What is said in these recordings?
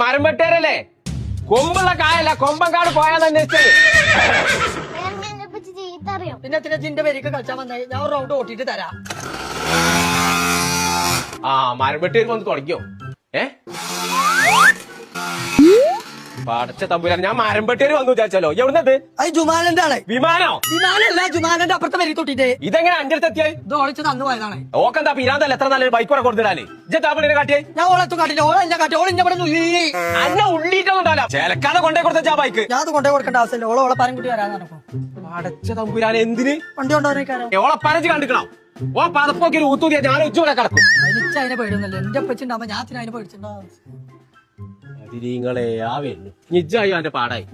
മരം വെട്ടേരല്ലേ? കൊമ്പുള്ള കായല്ല, കൊമ്പങ്കാട് പോയാന്ന് അന്വേഷിച്ചത്. പിന്നെ ചിന്റെ പേരേക്ക് കളിച്ചാൽ വന്നേ ഞാൻ ഒരു റൗണ്ട് ഓട്ടിട്ട് തരാം. മരം വെട്ടേര് വന്ന് തുടങ്ങിയോ? പടച്ച തമ്പുരാൻ, ഞാൻ മരം വെട്ടേര് വന്നു വിചാരിച്ചാലോ. എവിടുന്നത്? അത് ജുമാനന്റെ ആളെ. വിമാനോ? വിമാനല്ല, ജുമാനന്റെ അപ്പുറത്തെ പേര് തൊട്ടിട്ട്. ഇതെങ്ങനെ അഞ്ച് അടുത്ത് എത്തിയായി? ഇത് ഓളിച്ച് തന്നു പോയതാണ്. ഓക്കെന്താ പിരാന്തല്ല, എത്ര നല്ലൊരു ബൈക്ക് കൂടെ കൊടുത്തിടാല്. ഇജ്ജാപ്പിനെ കാട്ടിയേ? ഞാൻ ഓളെത്തും കാട്ടില്ല, ഓളെ എന്നെ കാട്ടി, ഓളിഞ്ഞ അന്നെ ഉള്ളിട്ടൊന്നുണ്ടാവില്ല. ചേലക്കാതെ കൊണ്ടേ കൊടുത്ത ബൈക്ക് ഞാൻ അത് കൊണ്ടേ കൊടുക്കേണ്ട ആവശ്യമില്ല. ഓളെ പരംകുട്ടി വരാൻ നടക്കും. പടച്ച തമ്പുരാൻ, എന്തിന് വണ്ടി കൊണ്ടുവരേക്കാരോ? ഓളെ പരച്ച് കണ്ടിക്കണം. ഓ പതപ്പൊക്കെ ഒരു ഊത്തൂതിയാ ഞാൻ ഉച്ചൂടെ കിടക്കും. എനിക്ക് അതിനെ പേടുന്നല്ലേ, എന്റെ അപ്പച്ചുണ്ടാവുമ്പോ ഞാൻ അതിനെ പേടിച്ചിട്ടുണ്ടാവും. നിങ്ങളെ ആവേന്നു നിജായി അവന്റെ പാടായി.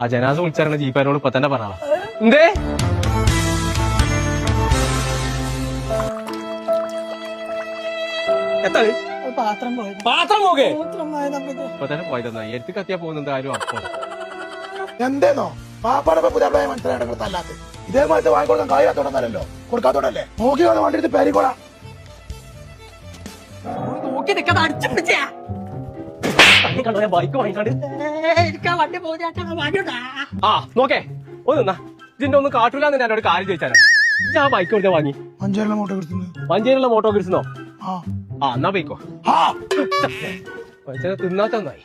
ആ ജനാസ വിളിച്ചിറങ്ങുന്ന ജീപ്പാനോട് ഇപ്പൊ തന്നെ പറഞ്ഞ എന്തേ എത്താണ് പാത്രം പോയത്. പാത്രം പോകെ നമുക്ക് ഇപ്പൊ തന്നെ പോയതെന്നാ എടുത്ത് കത്തിയാ പോകുന്നത് ആരും അപ്പം എന്തേന്നോ പാപ്പാടെ പുതിയ മനസ്സിലായിട്ട് ഇതേമാതിരി വാങ്ങിക്കൊടുക്കാൻ കായത്തോടല്ലോ കൊടുക്കാത്തോടല്ലേ നോക്കി വണ്ടി എടുത്ത് പേരിക്കോളാം. നോക്കി നിൽക്കാതെ അടിച്ചു പിടിച്ചാ ബൈക്ക് വാങ്ങിക്കാണ്ട് വണ്ടി പോകുന്ന നോക്കേ ഒന്നാ ഇതിന്റെ ഒന്നും കാട്ടൂലെന്ന് എന്നോട് കാര്യം ചോദിച്ചാലോ. ഞാൻ ബൈക്ക് കൊടുത്താ വാങ്ങി മഞ്ചേരിയിലെ മോട്ടോ കിട്ടുന്നത്. മഞ്ചേരിയുള്ള മോട്ടോ കിട്ടുന്നോ? എന്നാ പോയിക്കോ. ആ തിന്നാത്ത നന്നായി.